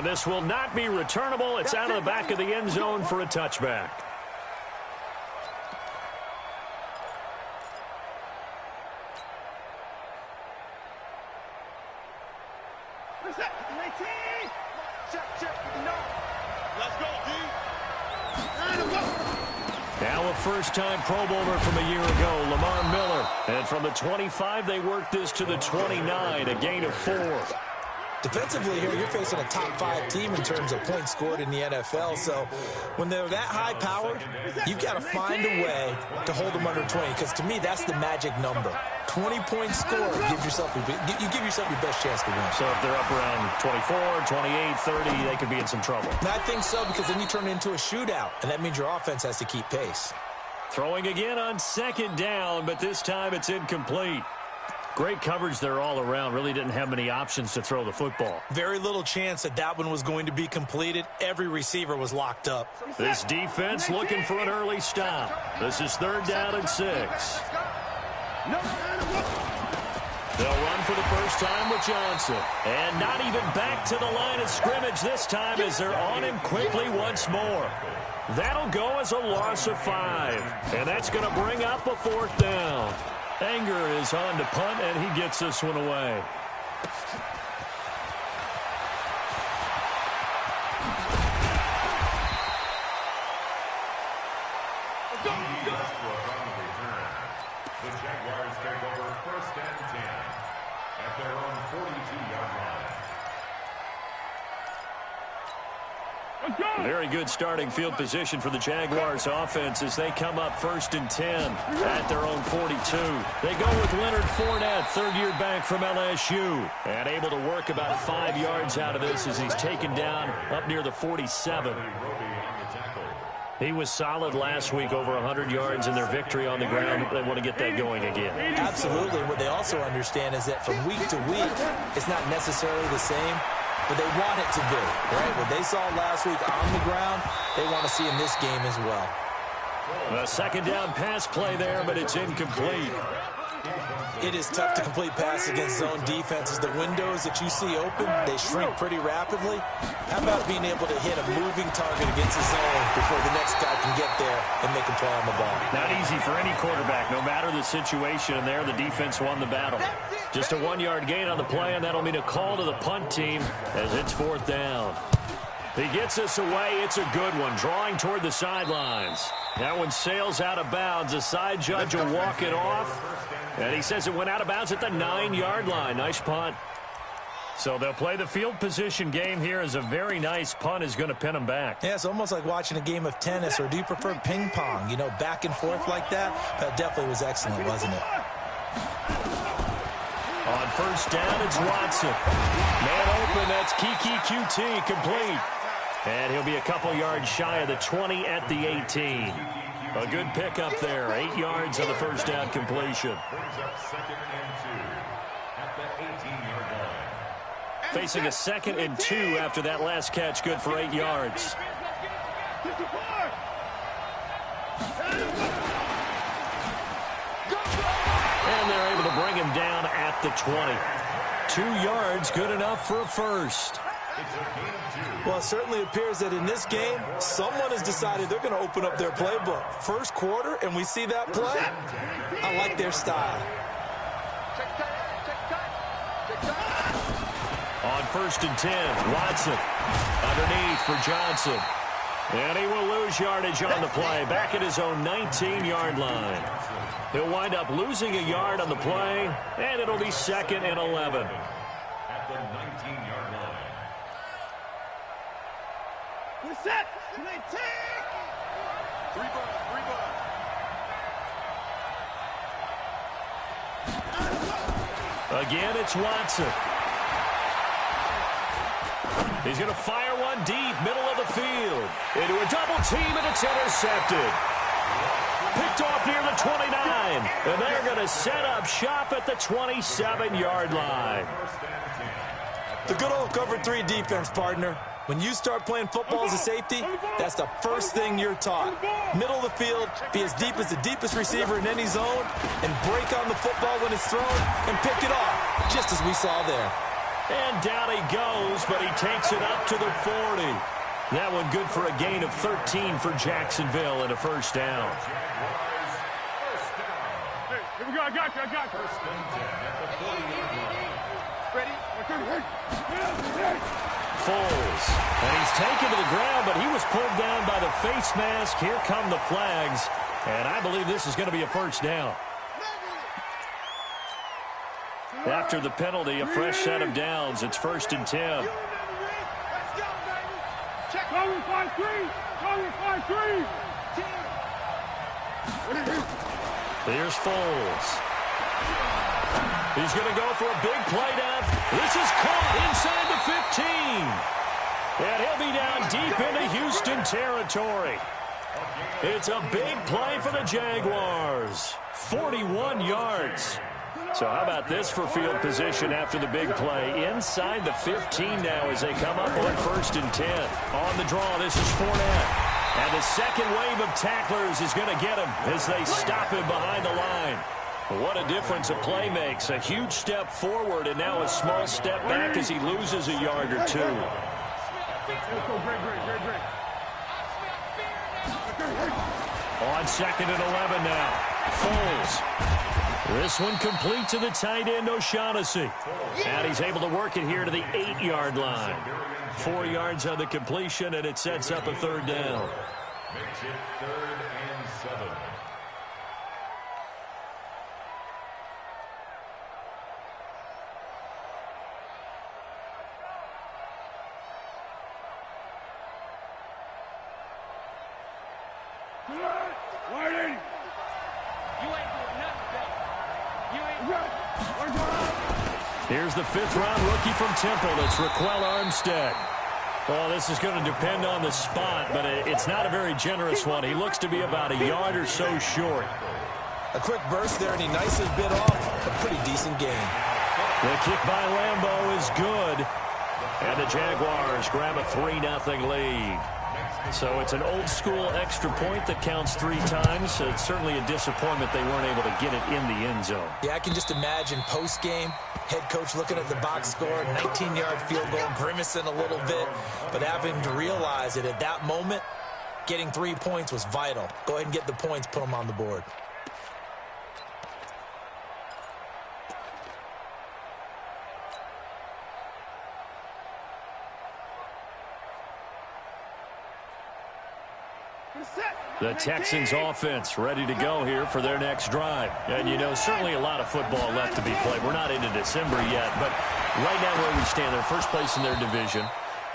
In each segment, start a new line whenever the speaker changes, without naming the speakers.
And this will not be returnable. It's out of the back of the end zone for a touchback. Now a first-time Pro Bowler from a year ago, Lamar Miller. And from the 25, they worked this to the 29, a gain of 4.
Defensively here, you're facing a top 5 team in terms of points scored in the NFL. So when they're that high-powered, you've got to find a way to hold them under 20. Because to me, that's the magic number. 20 points scored, you give yourself your best chance to win.
So if they're up around 24, 28, 30, they could be in some trouble.
And I think so, because then you turn it into a shootout, and that means your offense has to keep pace.
Throwing again on second down, but this time it's incomplete. Great coverage there all around. Really didn't have many options to throw the football.
Very little chance that one was going to be completed. Every receiver was locked up.
This defense looking for an early stop. This is 3rd down and 6. They'll run for the first time with Johnson. And not even back to the line of scrimmage this time as they're on him quickly once more. That'll go as a loss of 5. And that's going to bring up a 4th down. Anger is on to punt, and he gets this one away.
The Jaguars take over 1st and 10 at their own 42-yard line.
Very good starting field position for the Jaguars offense as they come up 1st and 10 at their own 42. They go with Leonard Fournette, 3rd-year back from LSU, and able to work about 5 yards out of this as he's taken down up near the 47. He was solid last week, over 100 yards in their victory on the ground. They want to get that going again.
Absolutely. What they also understand is that from week to week, it's not necessarily the same, but they want it to be, right? What they saw last week on the ground, they want to see in this game as well.
A 2nd down pass play there, but it's incomplete.
It is tough to complete passes against zone defenses. The windows that you see open, they shrink pretty rapidly. How about being able to hit a moving target against the zone before the next guy can get there and make a play on the ball?
Not easy for any quarterback, no matter the situation. And there, the defense won the battle. Just a 1-yard gain on the play, and that'll mean a call to the punt team as it's 4th down. He gets this away. It's a good one, drawing toward the sidelines. That one sails out of bounds. The side judge will walk it off. And he says it went out of bounds at the 9-yard line. Nice punt. So they'll play the field position game here as a very nice punt is going to pin them back.
Yeah, it's almost like watching a game of tennis, or do you prefer ping pong? You know, back and forth like that? That definitely was excellent, wasn't it?
On 1st down, it's Watson. Man open, that's Kiki QT, complete. And he'll be a couple yards shy of the 20 at the 18. A good pickup there. 8 yards on the 1st down completion.
Brings up 2nd and 2 at the 18-yard line.
Facing a 2nd and 2 after that last catch. Good for 8 yards. And they're able to bring him down at the 20. 2 yards, good enough for a first.
Well, it certainly appears that in this game, someone has decided they're going to open up their playbook. First quarter, and we see that play. I like their style.
On 1st and 10, Watson underneath for Johnson. And he will lose yardage on the play, back at his own 19-yard line. He'll wind up losing a yard on the play, and it'll be 2nd and 11.
At the 19-yard line.
We're set. 19.
3 ball.
Again, it's Watson. He's going to fire one deep, middle of the field. Into a double team, and it's intercepted. Picked off near the 29. And they're going to set up shop at the 27-yard line.
The good old cover 3 defense, partner. When you start playing football as a safety, that's the first thing you're taught. Middle of the field, be as deep as the deepest receiver in any zone, and break on the football when it's thrown, and pick it off, just as we saw there.
And down he goes, but he takes it up to the 40. That one good for a gain of 13 for Jacksonville and a first down.
Here we go, I got you.
First and 10 at the 40-yard line.
Ready?
Foles. And he's taken to the ground, but he was pulled down by the face mask. Here come the flags. And I believe this is going to be a first down. After the penalty, a fresh set of downs. It's first and 10.
Let's go, baby. Check. Cover 5-3. Cover 5-3.
Here's Foles. He's going to go for a big play down. This is caught inside the 15. And he'll be down deep into Houston territory. It's a big play for the Jaguars. 41 yards. So how about this for field position after the big play? Inside the 15 now as they come up on first and 10. On the draw, this is Fournette. And the second wave of tacklers is going to get him as they stop him behind the line. What a difference a play makes. A huge step forward and now a small step back as he loses a yard or two. On second and 11 now. Foles. This one complete to the tight end, O'Shaughnessy. And he's able to work it here to the 8-yard line. 4 yards on the completion, and it sets up a third down.
Makes it 3rd and 7.
Warning! You ain't doing nothing, baby. You ain't.
Here's the 5th-round rookie from Temple. It's Raquel Armstead. Well, this is going to depend on the spot, but it's not a very generous one. He looks to be about a yard or so short.
A quick burst there, and he nicely bit off a pretty decent gain.
The kick by Lambeau is good. And the Jaguars grab a 3-0 lead. So it's an old-school extra point that counts 3 times. So it's certainly a disappointment they weren't able to get it in the end zone.
Yeah, I can just imagine post-game, head coach looking at the box score, 19-yard field goal, grimacing a little bit, but having to realize that at that moment, getting 3 points was vital. Go ahead and get the points, put them on the board.
The Texans offense ready to go here for their next drive. And, you know, certainly a lot of football left to be played. We're not into December yet, but right now where we stand, they're first place in their division.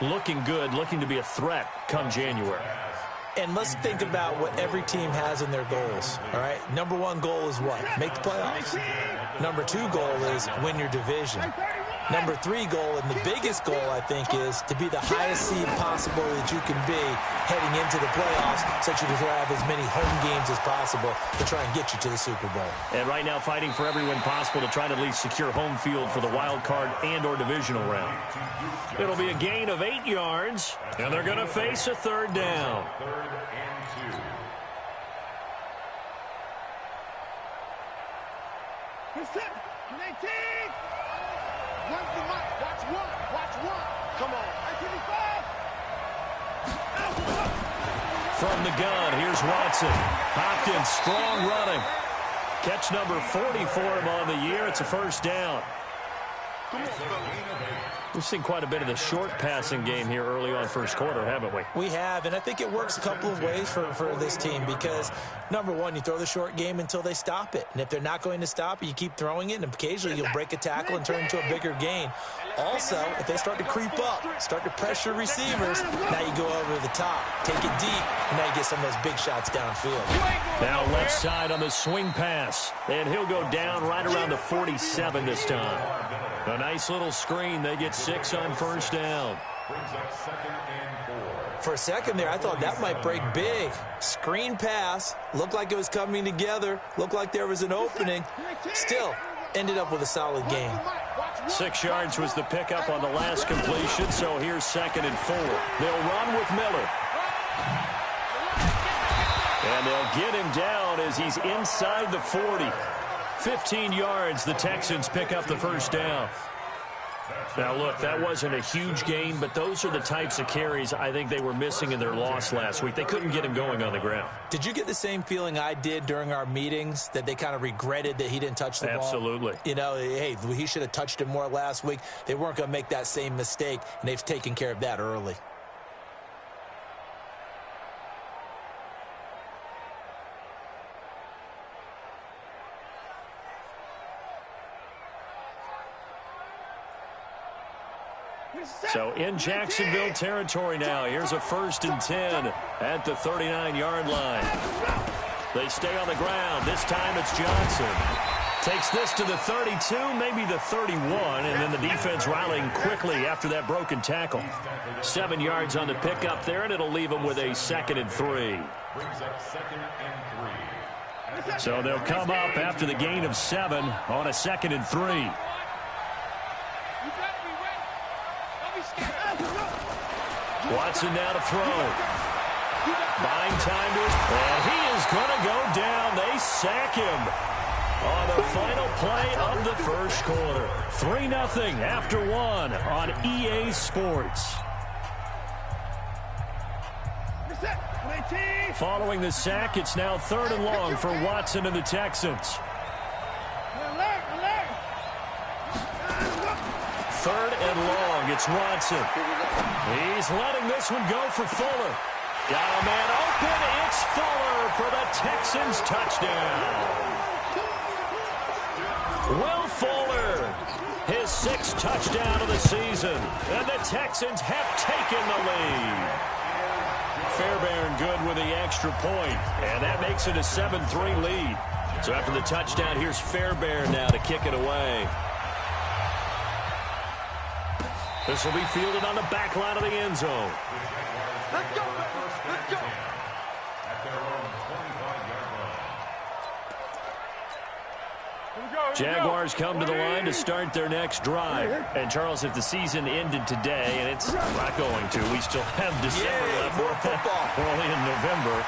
Looking good, looking to be a threat come January.
And let's think about what every team has in their goals, all right? Number 1 goal is what? Make the playoffs. Number 2 goal is win your division. Number 3 goal, and the biggest goal, I think, is to be the highest seed possible that you can be heading into the playoffs so that you can have as many home games as possible to try and get you to the Super Bowl.
And right now fighting for every win possible to try to at least secure home field for the wild card and or divisional round. It'll be a gain of 8 yards, and they're going to face a third down.
3rd and 2.
Come on.
From the gun, here's Watson. Hopkins, strong running. Catch number 40 for him on the year. It's a first down. We've seen quite a bit of the short passing game here early on first quarter, haven't we?
We have, and I think it works a couple of ways for this team because, number 1, you throw the short game until they stop it. And if they're not going to stop it, you keep throwing it, and occasionally you'll break a tackle and turn into a bigger gain. Also, if they start to creep up, start to pressure receivers, now you go over the top, take it deep, and now you get some of those big shots downfield.
Now left side on the swing pass, and he'll go down right around the 47 this time. A nice little screen. They get 6 on first down.
Brings up 2nd and 4.
For a second there, I thought that might break big. Screen pass. Looked like it was coming together. Looked like there was an opening. Still, ended up with a solid game.
6 yards was the pickup on the last completion, so here's 2nd and 4. They'll run with Miller. And they'll get him down as he's inside the 40. 15 yards, the Texans pick up the first down. Now, look, that wasn't a huge gain, but those are the types of carries I think they were missing in their loss last week. They couldn't get him going on the ground.
Did you get the same feeling I did during our meetings, that they kind of regretted that he didn't touch the ball?
Absolutely.
You know, hey, he should have touched it more last week. They weren't going to make that same mistake, and they've taken care of that early.
So in Jacksonville territory now. Here's a 1st and 10 at the 39-yard line. They stay on the ground. This time it's Johnson. Takes this to the 32, maybe the 31, and then the defense rallying quickly after that broken tackle. 7 yards on the pickup there, and it'll leave them with a 2nd and 3. So they'll come up after the gain of 7 on a 2nd and 3. Watson now to throw. Buying time to his, and he is going to go down. They sack him on the final play of the first quarter. 3-0 after 1 on EA Sports. Following the sack, it's now 3rd and long for Watson and the Texans. 3rd and long, it's Watson. He's letting this one go for Fuller. Got a man open. It's Fuller for the Texans touchdown. Will Fuller, his 6th touchdown of the season. And the Texans have taken the lead. Fairbairn good with the extra point. And that makes it a 7-3 lead. So after the touchdown, here's Fairbairn now to kick it away. This will be fielded on the back line of the end zone.
Let's go, let's go.
At their own 25-yard line.
Jaguars come to the line to start their next drive. And, Charles, if the season ended today, and it's not going to, we still have December left.
More football.
We're only in November.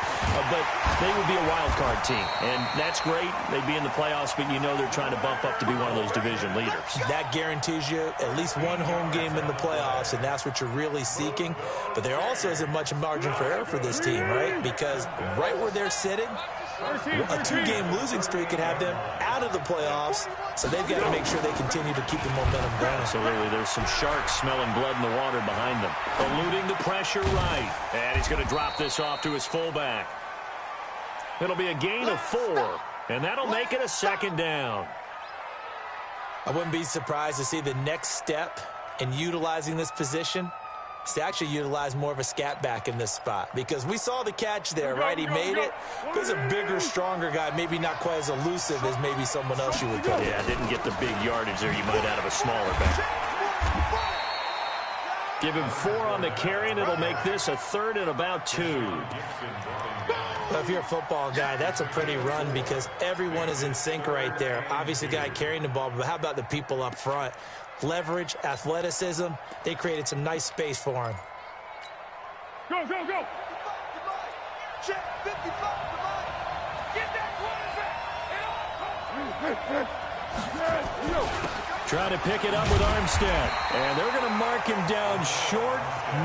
But they would be a wild card team. And that's great. They'd be in the playoffs, but you know they're trying to bump up to be one of those division leaders.
That guarantees you at least one home game in the playoffs, and that's what you're really seeking. But there also isn't much margin for error for this team, right? Because right where they're sitting, a 2-game losing streak could have them out of the playoffs, so they've got to make sure they continue to keep the momentum going.
Absolutely. There's some sharks smelling blood in the water behind them. Eluding the pressure right. And he's going to drop this off to his fullback. It'll be a gain of 4, and that'll make it a 2nd down.
I wouldn't be surprised to see the next step in utilizing this position is to actually utilize more of a scat back in this spot, because we saw the catch there, right? He made it. He's a bigger, stronger guy, maybe not quite as elusive as maybe someone else you would put.
Yeah, didn't get the big yardage there you might out of a smaller back. Give him 4 on the carry, and it'll make this a 3rd and about 2.
Well, if you're a football guy, that's a pretty run because everyone is in sync right there. Obviously, the guy carrying the ball, but how about the people up front? Leverage, athleticism, they created some nice space for him.
Go, go, go. Check 55. Get that quarterback.
Trying to pick it up with Armstead. And they're going to mark him down short,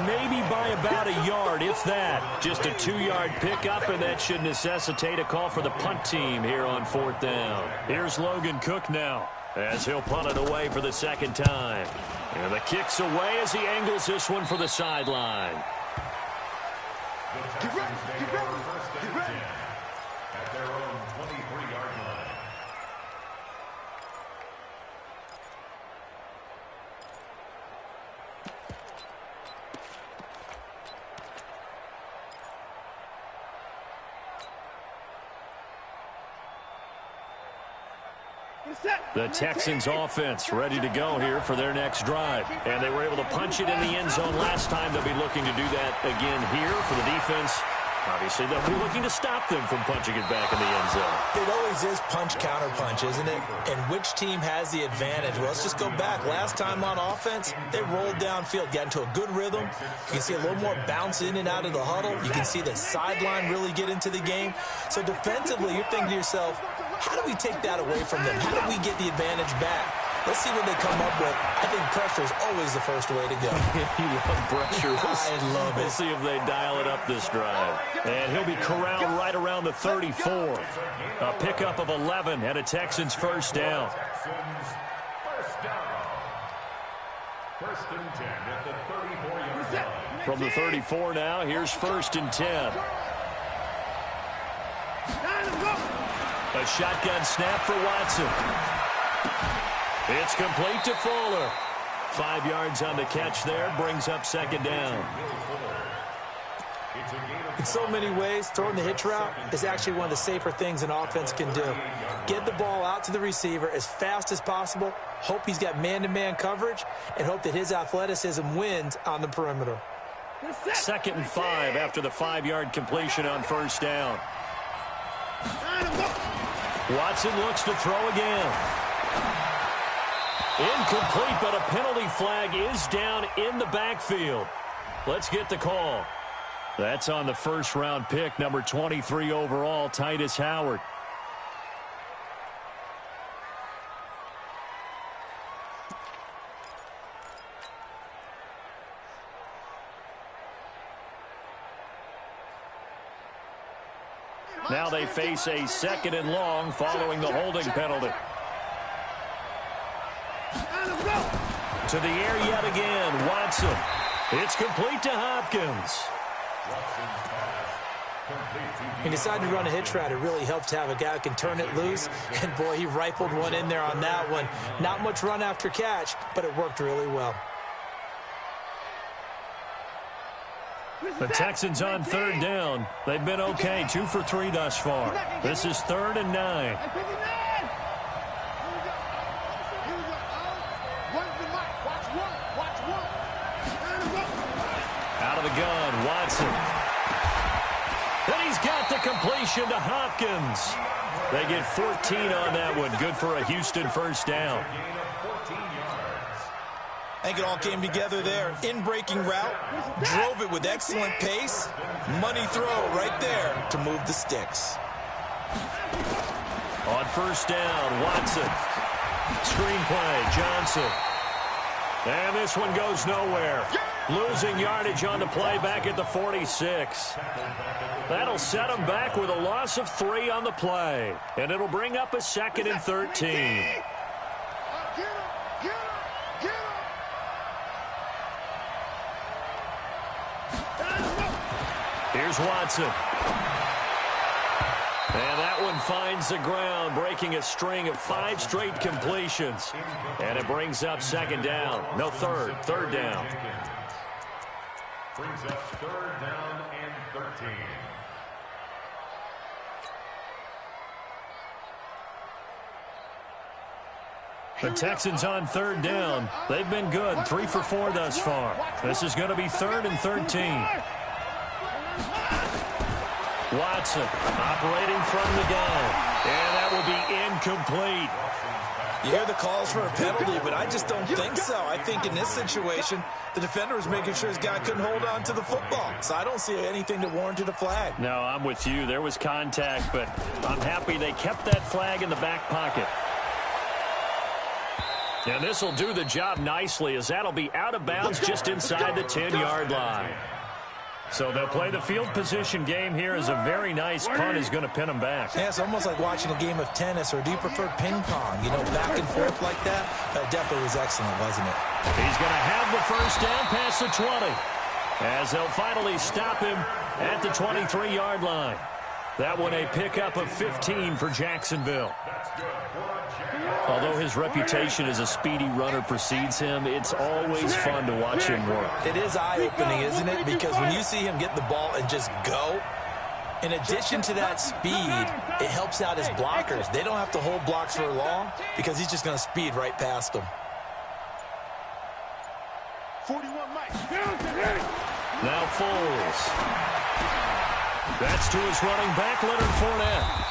maybe by about a yard, if that. Just a 2-yard pickup, and that should necessitate a call for the punt team here on 4th down. Here's Logan Cook now, as he'll punt it away for the 2nd time. And the kick's away as he angles this one for the sideline.
Get ready, get ready, get ready.
At their own 23-yard line.
The Texans offense ready to go here for their next drive. And they were able to punch it in the end zone last time. They'll be looking to do that again here for the defense. Obviously, they'll be looking to stop them from punching it back in the end zone.
It always is punch-counter-punch, isn't it? And which team has the advantage? Well, let's just go back. Last time on offense, they rolled downfield, got into a good rhythm. You can see a little more bounce in and out of the huddle. You can see the sideline really get into the game. So defensively, you're thinking to yourself, how do we take that away from them? How do we get the advantage back? Let's see what they come up with. I think pressure is always the first way to go.
You love pressure.
I love it.
We'll see if they dial it up this drive. And he'll be corralled right around the 34. A pickup of 11 and a Texans first down.
First and 10 at the 34-yard line.
From the 34 now, here's first and 10. A shotgun snap for Watson. It's complete to Fuller. 5 yards on the catch there, brings up second down.
In so many ways, throwing the hitch route is actually one of the safer things an offense can do. Get the ball out to the receiver as fast as possible, hope he's got man-to-man coverage, and hope that his athleticism wins on the perimeter.
Second and 5 after the 5-yard completion on first down. Watson looks to throw again. Incomplete, but a penalty flag is down in the backfield. Let's get the call. That's on the first-round pick, number 23 overall, Titus Howard. Now they face a second and long following the holding penalty. To the air yet again, Watson. It's complete to Hopkins.
He decided to run a hitch route. It really helped to have a guy who can turn it loose. And, boy, he rifled one in there on that one. Not much run after catch, but it worked really well.
The Texans on third down. They've been okay, 2 for 3 thus far. This is 3rd and 9. Out of the gun, Watson. And he's got the completion to Hopkins. They get 14 on that one. Good for a Houston first down.
I think it all came together there. In-breaking route, drove it with excellent pace. Money throw right there to move the sticks.
On first down, Watson. Screenplay, Johnson. And this one goes nowhere. Losing yardage on the play back at the 46. That'll set them back with a loss of 3 on the play. And it'll bring up a 2nd and 13. Here's Watson. And that one finds the ground, breaking a string of 5 straight completions. And it brings up second down. No, third down.
Brings up 3rd down and 13.
The Texans on third down. They've been good, 3 for 4 thus far. This is going to be 3rd and 13. Watson operating from the gun. And that will be incomplete.
You hear the calls for a penalty, but I just don't think so. I think in this situation, the defender was making sure his guy couldn't hold on to the football. So I don't see anything that warranted a flag.
No, I'm with you. There was contact, but I'm happy they kept that flag in the back pocket. And this will do the job nicely, as that'll be out of bounds just inside the 10-yard line. So they'll play the field position game here, as a very nice punt is going to pin them back.
Yeah, it's almost like watching a game of tennis, or do you prefer ping pong? You know, back and forth like that? That definitely was excellent, wasn't it?
He's going to have the first down past the 20, as they'll finally stop him at the 23-yard line. That one a pickup of 15 for Jacksonville. Although his reputation as a speedy runner precedes him, it's always fun to watch him work.
It is eye-opening, isn't it? Because when you see him get the ball and just go, in addition to that speed, it helps out his blockers. They don't have to hold blocks for long because he's just going to speed right past them.
41 Mike.
Now Foles. That's to his running back, Leonard Fournette.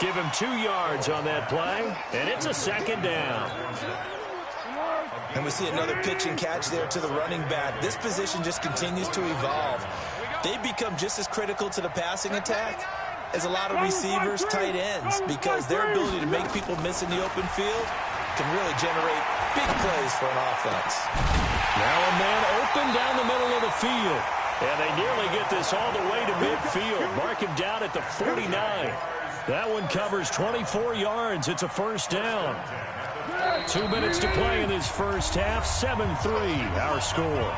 Give him 2 yards on that play, and it's a second down.
And we see another pitch and catch there to the running back. This position just continues to evolve. They become just as critical to the passing attack as a lot of receivers, tight ends, because their ability to make people miss in the open field can really generate big plays for an offense.
Now a man open down the middle of the field. And they nearly get this all the way to midfield. Mark him down at the 49. That one covers 24 yards. It's a first down. 2 minutes to play in this first half. 7-3, our score.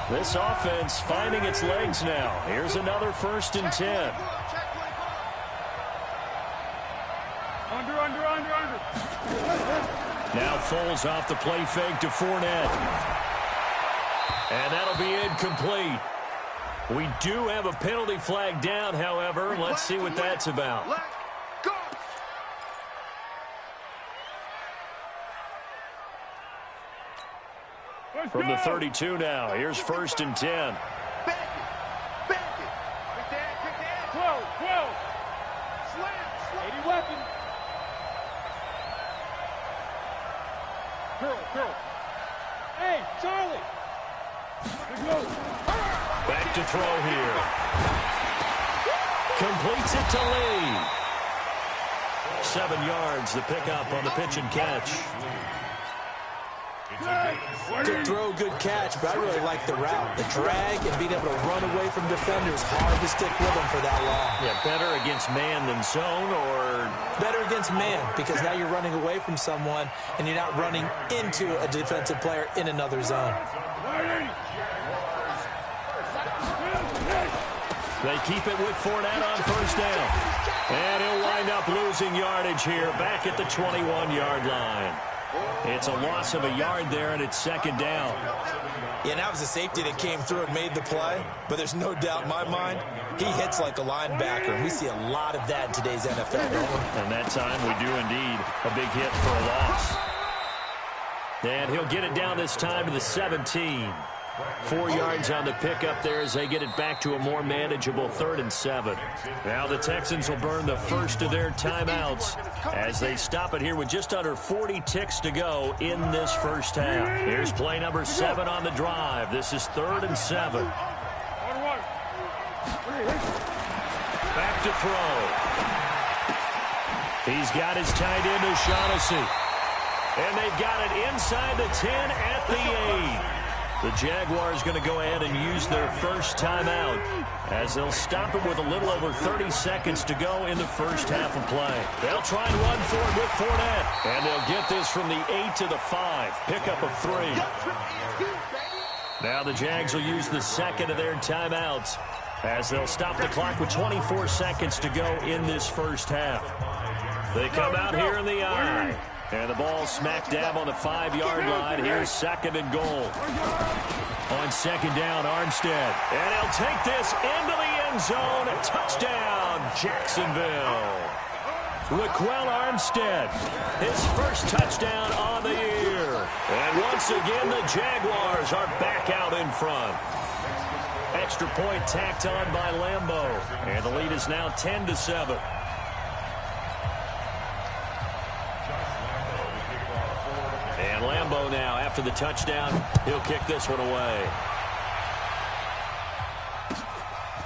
This offense finding its legs now. Here's another 1st and 10.
Under.
Now Foles off the play fake to Fournette. And that'll be incomplete. We do have a penalty flag down, however. Let's see what that's about. From the 32 now, here's 1st and 10.
12. 80 weapons. Girl. Hey, Charlie.
Back to throw here. Completes it to Lee. 7 yards, the pickup on the pitch and catch.
Good throw, good catch, but I really like the route. The drag and being able to run away from defenders. Hard to stick with them for that long.
Yeah, better against man than zone, or?
Better against man, because now you're running away from someone and you're not running into a defensive player in another zone.
They keep it with Fournette on first down. And he'll wind up losing yardage here, back at the 21-yard line. It's a loss of a yard there, and it's 2nd down.
Yeah, that was a safety that came through and made the play, but there's no doubt in my mind, he hits like a linebacker, and we see a lot of that in today's NFL, don't we?
And that time we do indeed a big hit for a loss. And he'll get it down this time to the 17. 4 yards on the pickup there as they get it back to a more manageable 3rd and 7. Now the Texans will burn the first of their timeouts as they stop it here with just under 40 ticks to go in this first half. Here's play number 7 on the drive. This is 3rd and 7. Back to throw. He's got his tight end O'Shaughnessy. And they've got it inside the 10 at the 8. The Jaguars going to go ahead and use their first timeout as they'll stop it with a little over 30 seconds to go in the first half of play. They'll try and run for it with Fournette. And they'll get this from the 8 to the 5. Pickup of 3. Now the Jags will use the second of their timeouts as they'll stop the clock with 24 seconds to go in this first half. They come out here in the eye. And the ball smack dab on the 5-yard line. Here's 2nd and goal. On 2nd down, Armstead. And he'll take this into the end zone. A touchdown, Jacksonville. Raquel Armstead, his first touchdown on the year. And once again, the Jaguars are back out in front. Extra point tacked on by Lambeau. And the lead is now 10-7. And Lambeau now, after the touchdown, he'll kick this one away.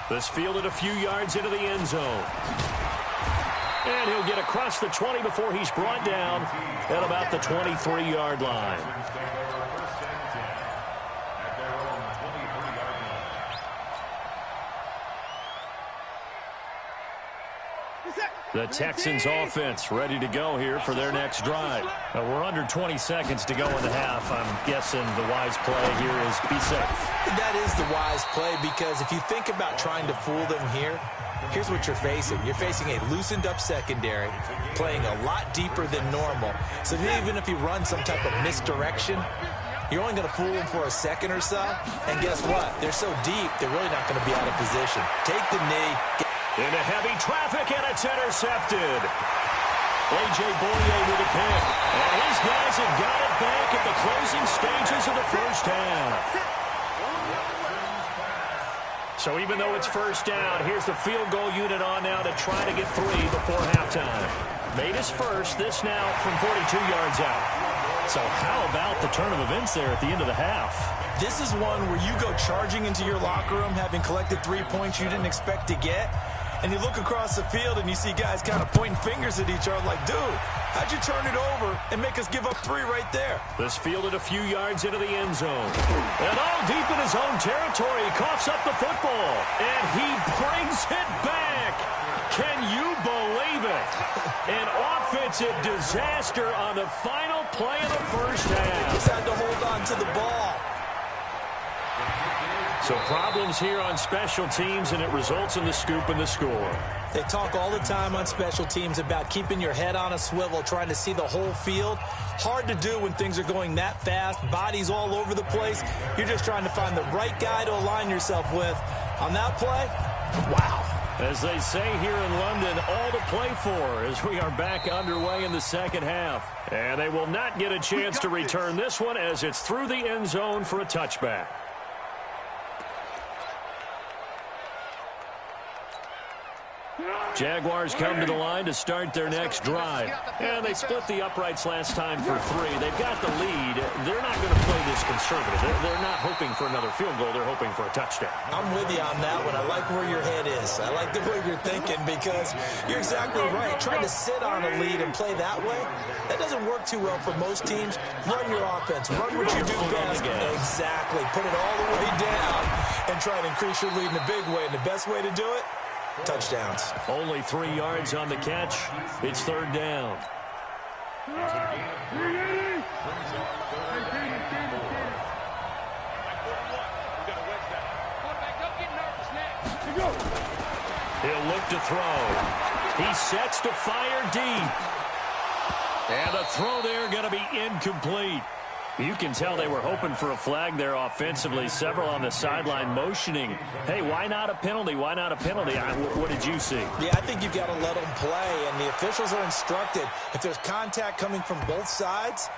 This fielded a few yards into the end zone. And he'll get across the 20 before he's brought down at about the 23-yard line. The Texans offense ready to go here for their next drive. We're under 20 seconds to go in the half. I'm guessing the wise play here is be safe.
That is the wise play, because if you think about trying to fool them here, here's what you're facing. You're facing a loosened up secondary, playing a lot deeper than normal. So even if you run some type of misdirection, you're only going to fool them for a second or so. And guess what? They're so deep, they're really not going to be out of position. Take the knee.
Into heavy traffic, and it's intercepted. A.J. Boyer with a pick. And his guys have got it back at the closing stages of the first half. So even though it's first down, here's the field goal unit on now to try to get 3 before halftime. Made his first, this now from 42 yards out. So how about the turn of events there at the end of the half?
This is one where you go charging into your locker room having collected 3 points you didn't expect to get, And you look across the field and you see guys kind of pointing fingers at each other like, dude, how'd you turn it over and make us give up 3 right there?
This fielded a few yards into the end zone. And all deep in his own territory, he coughs up the football. And he brings it back. Can you believe it? An offensive disaster on the final play of the first half.
Just had to hold on to the ball.
So problems here on special teams, and it results in the scoop and the score.
They talk all the time on special teams about keeping your head on a swivel, trying to see the whole field. Hard to do when things are going that fast, bodies all over the place. You're just trying to find the right guy to align yourself with. On that play, wow.
As they say here in London, all to play for as we are back underway in the second half. And they will not get a chance to return this one as it's through the end zone for a touchback. Jaguars come to the line to start their next drive. And they split the uprights last time for 3. They've got the lead. They're not going to play this conservative. They're not hoping for another field goal. They're hoping for a touchdown.
I'm with you on that one. I like where your head is. I like the way you're thinking because you're exactly right. Trying to sit on a lead and play that way, that doesn't work too well for most teams. Run your offense. Run what you do best. Exactly. Put it all the way down and try to increase your lead in a big way. And the best way to do it, touchdowns.
Only 3 yards on the catch. It's third down. He'll look to throw. He sets to fire deep. And the throw there going to be incomplete. You can tell they were hoping for a flag there offensively. Several on the sideline motioning. Hey, why not a penalty? Why not a penalty? What did you see?
Yeah, I think you've got to let them play, and the officials are instructed. If there's contact coming from both sides,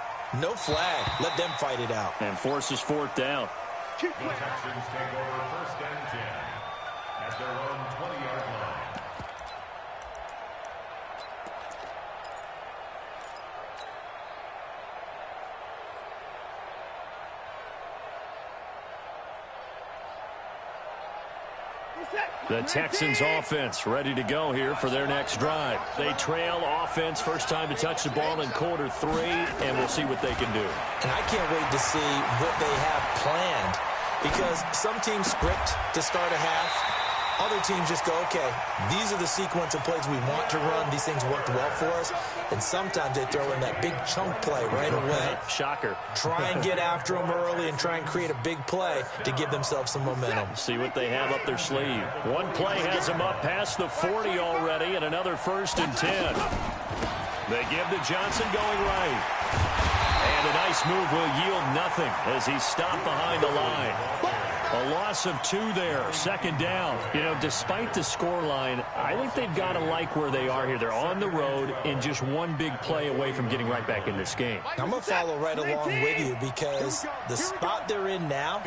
no flag. Let them fight it out.
And forces fourth down.
The Texans take over first and 10 at their own 20-yard line.
The Texans offense ready to go here for their next drive. They trail offense, first time to touch the ball in quarter 3, and we'll see what they can do.
And I can't wait to see what they have planned because some teams script to start a half. Other teams just go, okay, these are the sequence of plays we want to run. These things worked well for us. And sometimes they throw in that big chunk play right away.
Shocker.
Try and get after them early and try and create a big play to give themselves some momentum.
See what they have up their sleeve. One play has them up past the 40 already, and another first and 10. They give to Johnson going right. And a nice move will yield nothing as he's stopped behind the line. A loss of 2 there, second down. You know, despite the scoreline, I think they've got to like where they are here. They're on the road and just one big play away from getting right back in this game.
I'm going to follow right along with you because the spot they're in now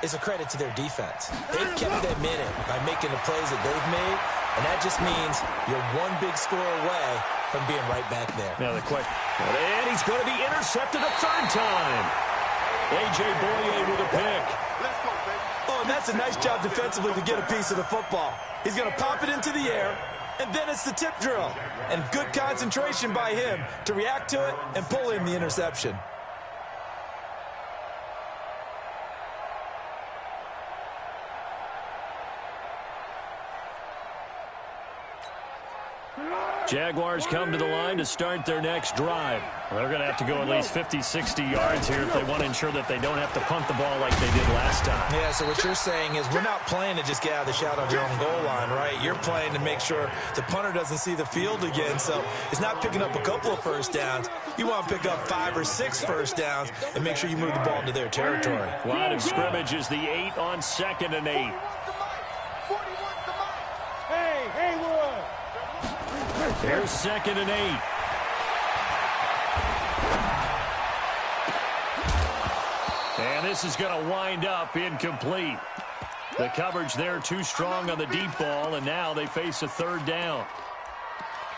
is a credit to their defense. They've kept them in it by making the plays that they've made, and that just means you're one big score away from being right back there.
Now the question, and he's going to be intercepted a third time. A.J. Boye with a pick.
Oh, and that's a nice job defensively to get a piece of the football. He's going to pop it into the air, and then it's the tip drill. And good concentration by him to react to it and pull in the interception.
Jaguars come to the line to start their next drive. They're going to have to go at least 50, 60 yards here if they want to ensure that they don't have to punt the ball like they did last time.
Yeah, so what you're saying is we're not playing to just get out of the shadow of your own goal line, right? You're playing to make sure the punter doesn't see the field again. So it's not picking up a couple of first downs. You want to pick up 5 or 6 first downs and make sure you move the ball into their territory.
Line of scrimmage is the 8 on 2nd and 8. Here's 2nd and 8. And this is going to wind up incomplete. The coverage there too strong on the deep ball, and now they face a third down.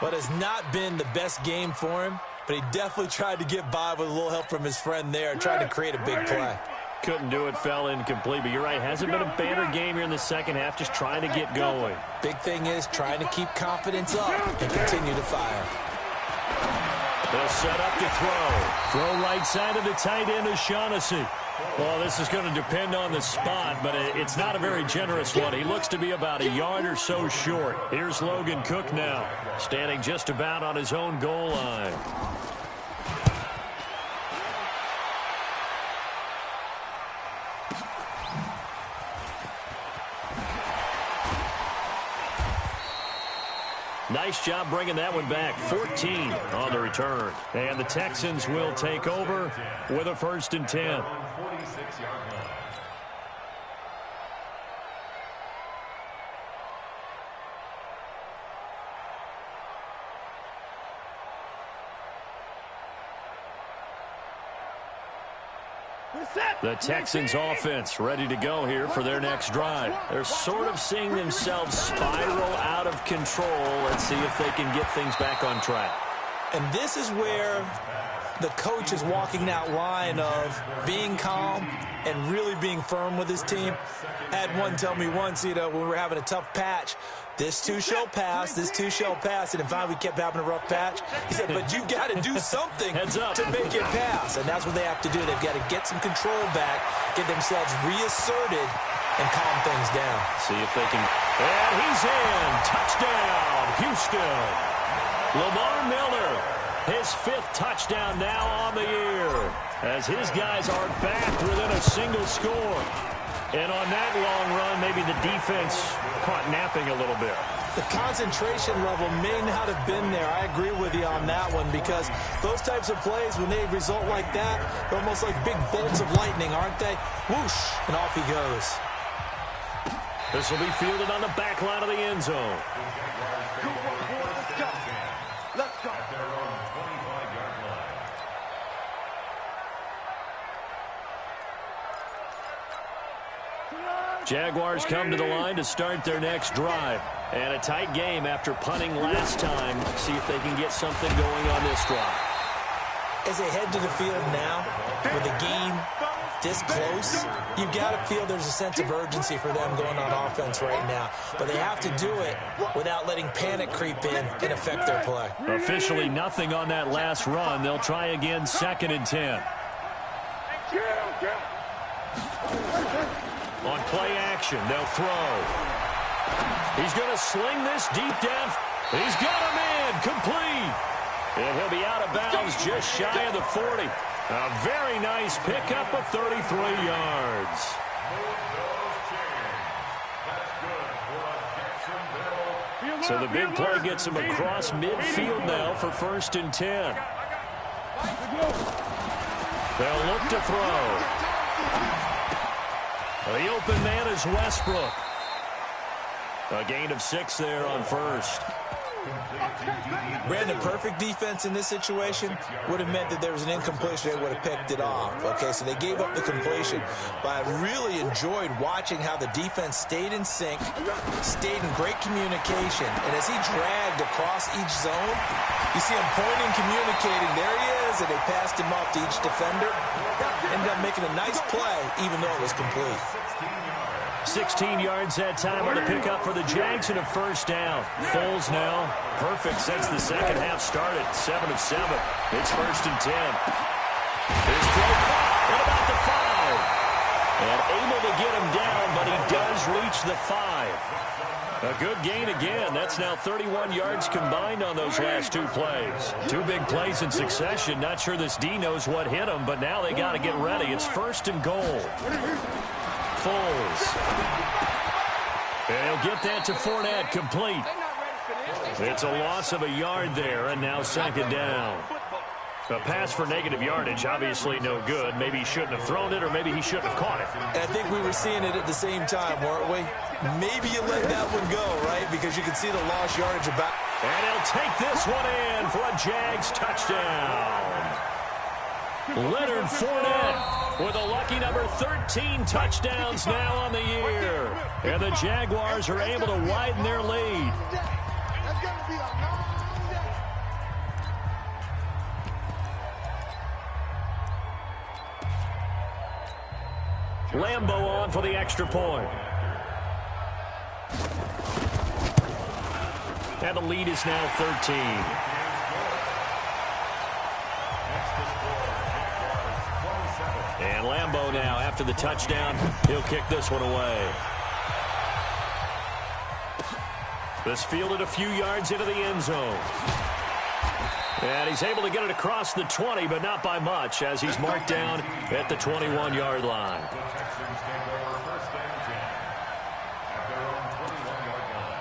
But it's not been the best game for him, but he definitely tried to get by with a little help from his friend there, trying to create a big play.
couldn't do it, fell incomplete. But you're right, hasn't been a banner game here in the second half, just trying to get going.
Big thing is trying to keep confidence up and continue to fire.
They'll set up to throw. Throw right side of the tight end, O'Shaughnessy. Well, this is going to depend on the spot, but it's not a very generous one. He looks to be about a yard or so short. Here's Logan Cook now, standing just about on his own goal line. Nice job bringing that one back. 14 on the return. And the Texans will take over with a 1st and 10. The Texans offense ready to go here for their next drive. They're sort of seeing themselves spiral out of control. Let's see if they can get things back on track.
And this is where the coach is walking that line of being calm and really being firm with his team. I had one tell me once, when we were having a tough patch, this too shall pass, this too shall pass. And in fact, we kept having a rough patch. He said, but you've got to do something to make it pass. And that's what they have to do. They've got to get some control back, get themselves reasserted, and calm things down.
See if they can. And he's in. Touchdown, Houston. Lamar Miller, his 5th touchdown now on the year, as his guys are back within a single score. And on that long run, maybe the defense caught napping a little bit.
The concentration level may not have been there. I agree with you on that one, because those types of plays, when they result like that, they're almost like big bolts of lightning, aren't they? Whoosh, and off he goes.
This will be fielded on the back line of the end zone.
Let's go.
Jaguars come to the line to start their next drive. And a tight game after punting last time. See if they can get something going on this drive.
As they head to the field now, with the game this close, you've got to feel there's a sense of urgency for them going on offense right now. But they have to do it without letting panic creep in and affect their play.
Officially nothing on that last run. They'll try again, 2nd and 10. On play action, they'll throw. He's going to sling this deep down. He's got him in, complete. And he'll be out of bounds just shy of the 40. A very nice pickup of 33 yards. So the big play gets him across midfield now for 1st and 10. They'll look to throw. The open man is Westbrook. A gain of 6 there on 1st.
Brandon, perfect defense in this situation would have meant that there was an incompletion. They would have picked it off. Okay, so they gave up the completion. But I really enjoyed watching how the defense stayed in sync, stayed in great communication. And as he dragged across each zone, you see him pointing, communicating. There he is, and they passed him off to each defender. Ended up making a nice play, even though it was complete.
16 yards that time on the pickup for the Jags and a 1st down. Foles now perfect since the second half started. 7 of 7. It's 1st and 10. His throw caught at about the 5. And able to get him down, but he does reach the 5. A good gain again. That's now 31 yards combined on those last 2 plays. 2 big plays in succession. Not sure this D knows what hit him, but now they got to get ready. It's 1st and goal. Foles. And he'll get that to Fournette, complete. It's a loss of a yard there, and now 2nd down. A pass for negative yardage, obviously no good. Maybe he shouldn't have thrown it, or maybe he shouldn't have caught it.
And I think we were seeing it at the same time, weren't we? Maybe you let that one go, right? Because you can see the lost yardage about.
And he'll take this one in for a Jags touchdown. Leonard Fournette with a lucky number 13 touchdowns now on the year. And the Jaguars are able to widen their lead. Lambeau on for the extra point. And the lead is now 13. And Lambeau now, after the touchdown, he'll kick this one away. This fielded a few yards into the end zone. And he's able to get it across the 20, but not by much, as he's marked down at the 21-yard line.
The Texans take over first and 10 at their own 21-yard line.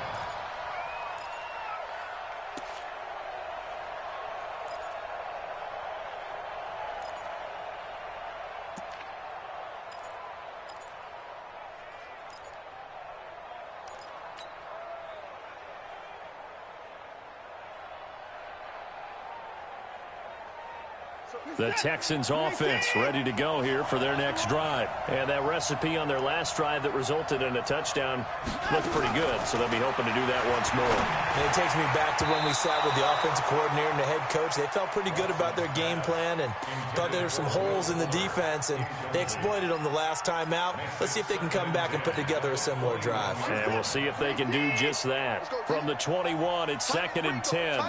The Texans offense ready to go here for their next drive. And that recipe on their last drive that resulted in a touchdown looked pretty good, so they'll be hoping to do that once more.
And it takes me back to when we sat with the offensive coordinator and the head coach. They felt pretty good about their game plan and thought there were some holes in the defense, and they exploited them the last time out. Let's see if they can come back and put together a similar drive.
And we'll see if they can do just that. From the 21, it's 2nd and 10.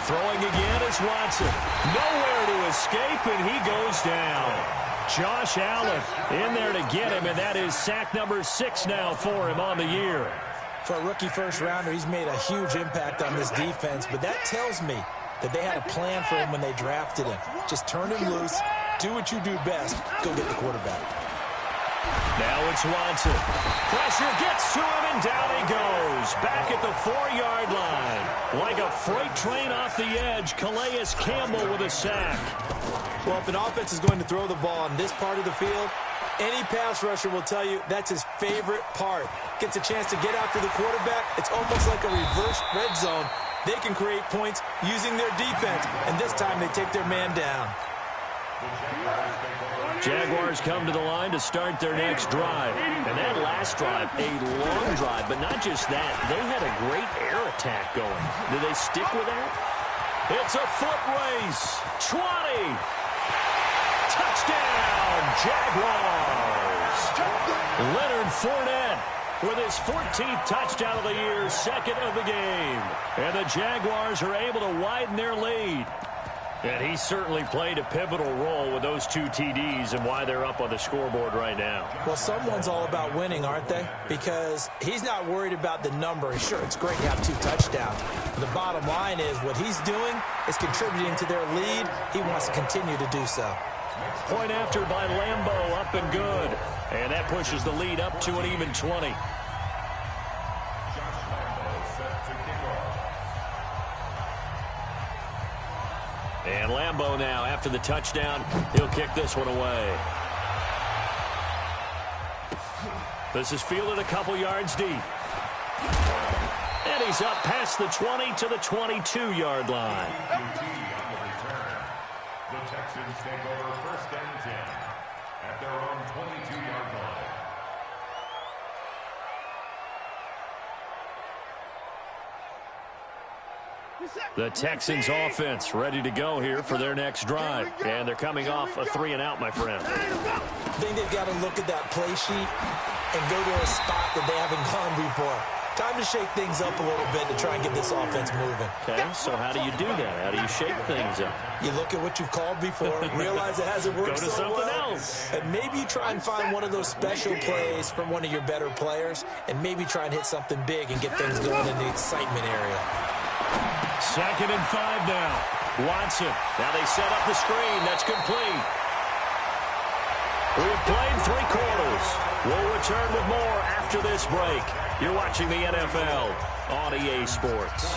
Throwing again is Watson. Nowhere to escape, and he goes down. Josh Allen in there to get him, and that is sack number 6 now for him on the year.
For a rookie first-rounder, he's made a huge impact on this defense, but that tells me that they had a plan for him when they drafted him. Just turn him loose, do what you do best, go get the quarterback.
Now it's Watson. Pressure gets to him, and down he goes. Back at the 4-yard line. Like a freight train off the edge, Calais Campbell with a sack.
Well, if an offense is going to throw the ball in this part of the field, any pass rusher will tell you that's his favorite part. Gets a chance to get after the quarterback. It's almost like a reverse red zone. They can create points using their defense, and this time they take their man down.
Jaguars come to the line to start their next drive. And that last drive, a long drive, but not just that. They had a great air attack going. Do they stick with that? It's a foot race. 20. Touchdown, Jaguars. Leonard Fournette with his 14th touchdown of the year, 2nd of the game. And the Jaguars are able to widen their lead. And he certainly played a pivotal role with those 2 TDs and why they're up on the scoreboard right now.
Well, someone's all about winning, aren't they? Because he's not worried about the number. Sure, it's great to have 2 touchdowns. But the bottom line is what he's doing is contributing to their lead. He wants to continue to do so.
Point after by Lambeau, up and good. And that pushes the lead up to an even 20. And Lambeau now, after the touchdown, he'll kick this one away. This is fielded a couple yards deep. And he's up past the 20 to the 22-yard line.
The Texans take over first and 10 at their own 22-yard line.
The Texans offense ready to go here for their next drive. And thee coming off a 3-and-out, my friend.
I think they've got to look at that play sheet and go to a spot that they haven't gone before. Time to shake things up a little bit to try and get this offense moving.
Okay, so how do you do that? How do you shake things up?
You look at what you've called before, realize it hasn't worked
Go to
so
something
well,
else.
and maybe you try and find one of those special plays from one of your better players, and maybe try and hit something big and get things going in the excitement area.
2nd and 5 now. Watson. Now they set up the screen. That's complete. We've played 3 quarters. We'll return with more after this break. You're watching the NFL on EA Sports.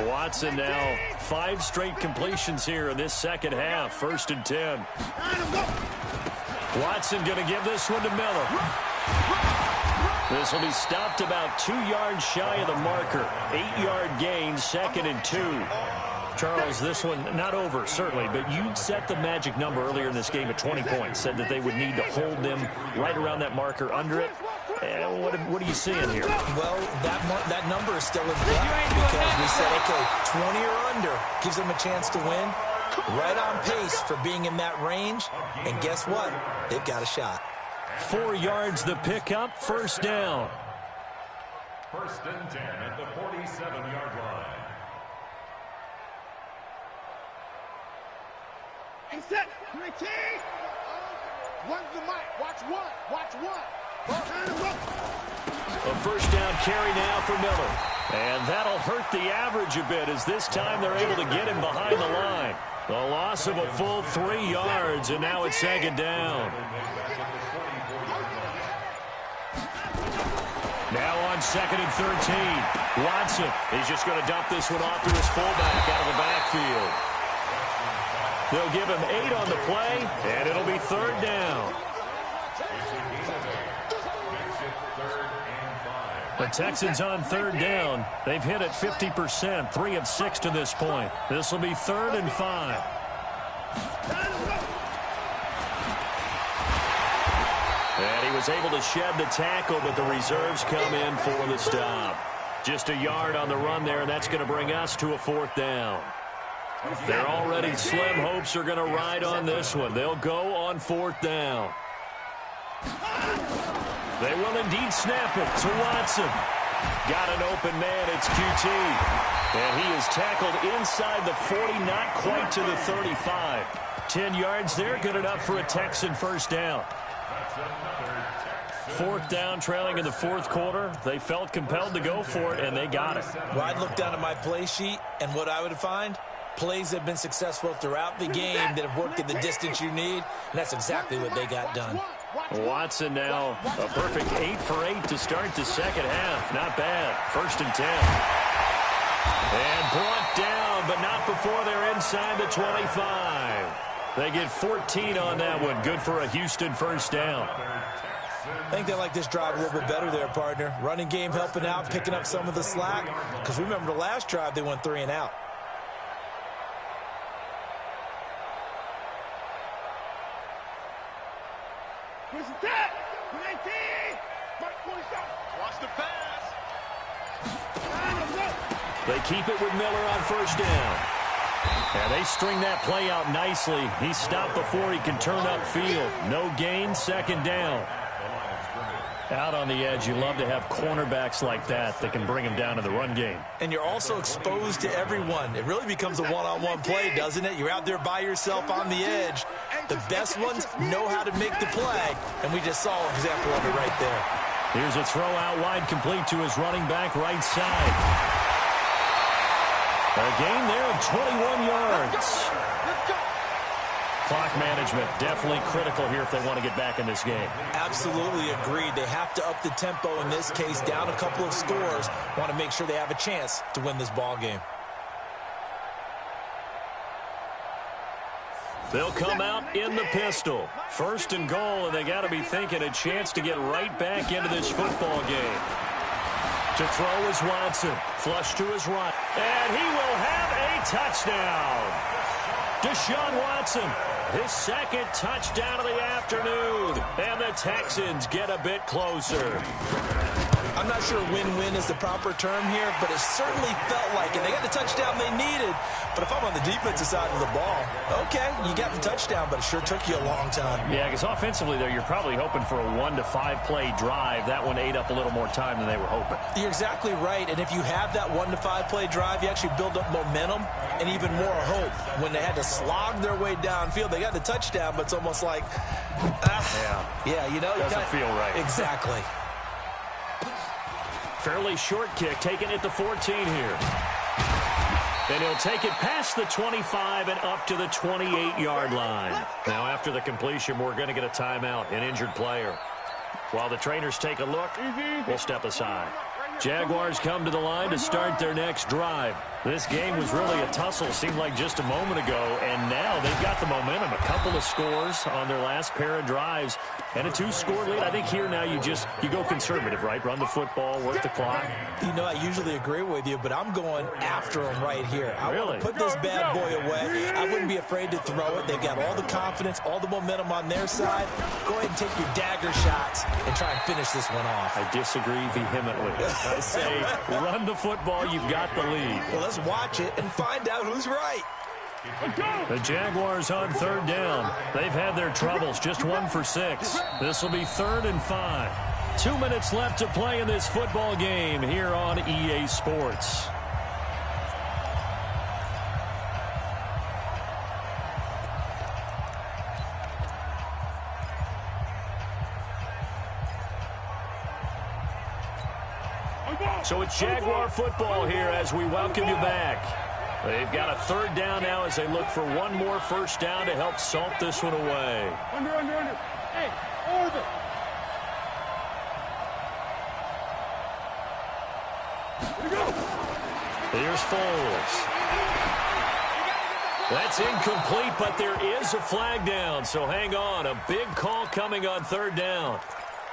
Watson now 5 straight completions here in this second half. 1st and 10. Watson going to give this one to Miller. This will be stopped about 2 yards shy of the marker. 8-yard gain, 2nd and 2. Charles, this one not over, certainly, but you set the magic number earlier in this game at 20 points. Said that they would need to hold them right around that marker under it. What are you seeing here?
Well, that number is still in black because we said, okay, 20 or under gives them a chance to win. Right on pace for being in that range. And guess what? They've got a shot.
4 yards the pickup, first down.
First and 10 at the 47-yard line.
Hey, set. 19. One's the mic. Watch one. Watch one.
A first down carry now for Miller. And that'll hurt the average a bit as this time they're able to get him behind the line. The loss of a full 3 yards, and now it's second down. Now on second and 13. Watson, he's just going to dump this one off to his fullback out of the backfield. They'll give him 8 on the play, and it'll be third down. The Texans on third down. They've hit it 50%, 3 of 6 to this point. This will be third and 5. And he was able to shed the tackle, but the reserves come in for the stop. Just a yard on the run there, and that's going to bring us to a fourth down. Their already slim hopes are going to ride on this one. They'll go on fourth down. They will indeed snap it to Watson. Got an open man, it's QT. And he is tackled inside the 40, not quite to the 35. 10 yards there, good enough for a Texan first down. Fourth down, trailing in the fourth quarter. They felt compelled to go for it, and they got it.
Well, I'd look down at my play sheet, and what I would find, plays that have been successful throughout the game that have worked in the distance you need, and that's exactly what they got done.
Watson now a perfect 8 for 8 to start the second half. Not bad. First and 10. And brought down, but not before they're inside the 25. They get 14 on that one. Good for a Houston first down.
I think they like this drive a little bit better there, partner. Running game helping out, picking up some of the slack. Because remember the last drive, they went 3 and out.
Watch the pass.
They keep it with Miller on first down. And they string that play out nicely. He's stopped before he can turn upfield. No gain, second down. Out on the edge, you love to have cornerbacks like that can bring him down to the run game.
And you're also exposed to everyone. It really becomes a one-on-one play, doesn't it? You're out there by yourself on the edge. The best ones know how to make the play, and we just saw an example of it right there.
Here's a throw out wide, complete to his running back right side. A gain there of 21 yards. Clock management definitely critical here if they want to get back in this game.
Absolutely agreed. They have to up the tempo in this case, down a couple of scores. Want to make sure they have a chance to win this ball game.
They'll come out in the pistol. First and goal, and they got to be thinking a chance to get right back into this football game. To throw is Watson. Flush to his right. And he will have a touchdown. Deshaun Watson, his second touchdown of the afternoon. And the Texans get a bit closer.
I'm not sure win-win is the proper term here, but it certainly felt like it. They got the touchdown they needed, but if I'm on the defensive side of the ball, okay, you got the touchdown, but it sure took you a long time.
Yeah, because offensively, though, you're probably hoping for a 1 to 5 play drive. That one ate up a little more time than they were hoping.
You're exactly right, and if you have that 1 to 5 play drive, you actually build up momentum and even more hope. When they had to slog their way downfield, they got the touchdown, but it's almost like, yeah, you know.
Doesn't feel right.
Exactly.
Fairly short kick, taken at the 14 here. And he'll take it past the 25 and up to the 28-yard line. Now, after the completion, we're going to get a timeout, an injured player. While the trainers take a look, we'll step aside. Jaguars come to the line to start their next drive. This game was really a tussle, seemed like just a moment ago, and now they've got the momentum. A couple of scores on their last pair of drives, and a 2-score lead. I think here now you go conservative, right? Run the football, work the clock.
You know, I usually agree with you, but I'm going after them right here. I want to put this bad boy away. I wouldn't be afraid to throw it. They've got all the confidence, all the momentum on their side. Go ahead and take your dagger shots and try and finish this one off.
I disagree vehemently. I say run the football. You've got the lead.
Well, let's watch it and find out who's right.
The Jaguars on 3rd down. They've had their troubles, just 1 for 6. This will be 3rd and 5. 2 minutes left to play in this football game here on EA Sports. So it's Jaguar football here as we welcome you back. They've got a 3rd down now as they look for one more first down to help salt this one away.
Under. Hey, over. Here we go.
Here's Foles. That's incomplete, but there is a flag down, so hang on. A big call coming on 3rd down.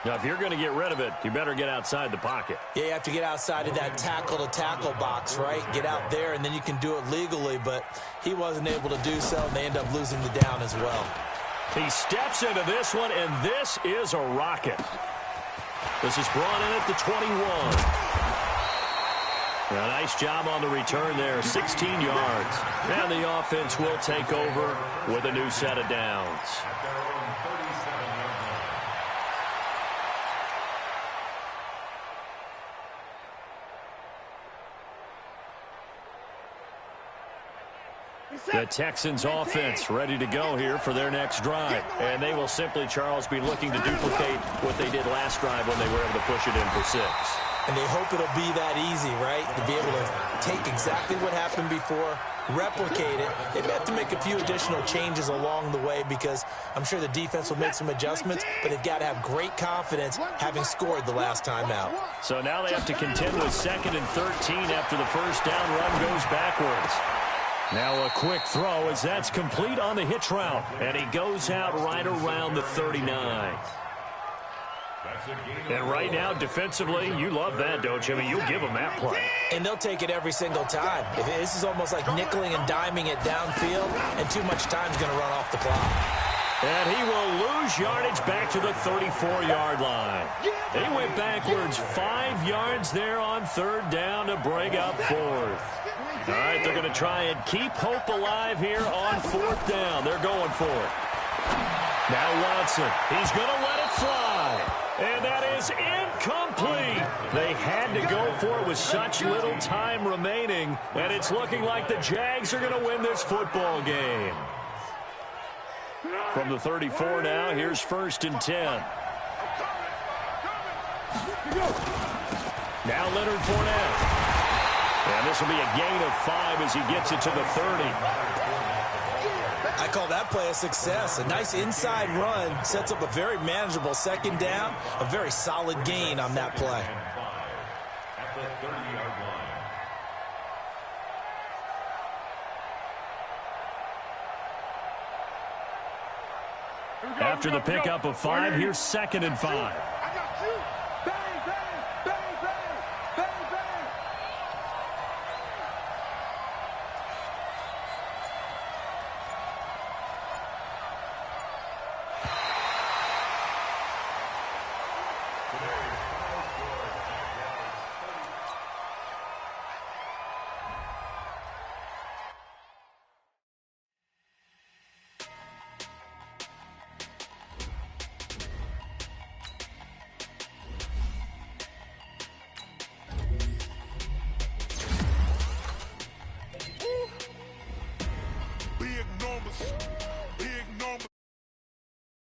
Now, if you're going to get rid of it, you better get outside the pocket.
Yeah, you have to get outside of that tackle-to-tackle box, right? Get out there, and then you can do it legally, but he wasn't able to do so, and they end up losing the down as well.
He steps into this one, and this is a rocket. This is brought in at the 21. A nice job on the return there, 16 yards. And the offense will take over with a new set of downs. The Texans offense ready to go here for their next drive. And they will simply, Charles, be looking to duplicate what they did last drive when they were able to push it in for 6.
And they hope it'll be that easy, right? To be able to take exactly what happened before, replicate it. They have to make a few additional changes along the way because I'm sure the defense will make some adjustments, but they've got to have great confidence having scored the last time out.
So now they have to contend with 2nd and 13 after the first down run goes backwards. Now a quick throw as that's complete on the hitch route, and he goes out right around the 39. And right now, defensively, you love that, don't you? I mean, you'll give them that play.
And they'll take it every single time. This is almost like nickeling and diming it downfield, and too much time's going to run off the clock.
And he will lose yardage back to the 34-yard line. He went backwards 5 yards there on 3rd down to bring up 4th. All right, they're going to try and keep hope alive here on 4th down. They're going for it. Now Watson, he's going to let it fly. And that is incomplete. They had to go for it with such little time remaining. And it's looking like the Jags are going to win this football game. From the 34 now, here's 1st and 10. Now Leonard Fournette. And this will be a gain of 5 as he gets it to the 30.
I call that play a success. A nice inside run sets up a very manageable 2nd down. A very solid gain on that play.
At the 30-yard line.
After the pickup of 5, here's 2nd and 5.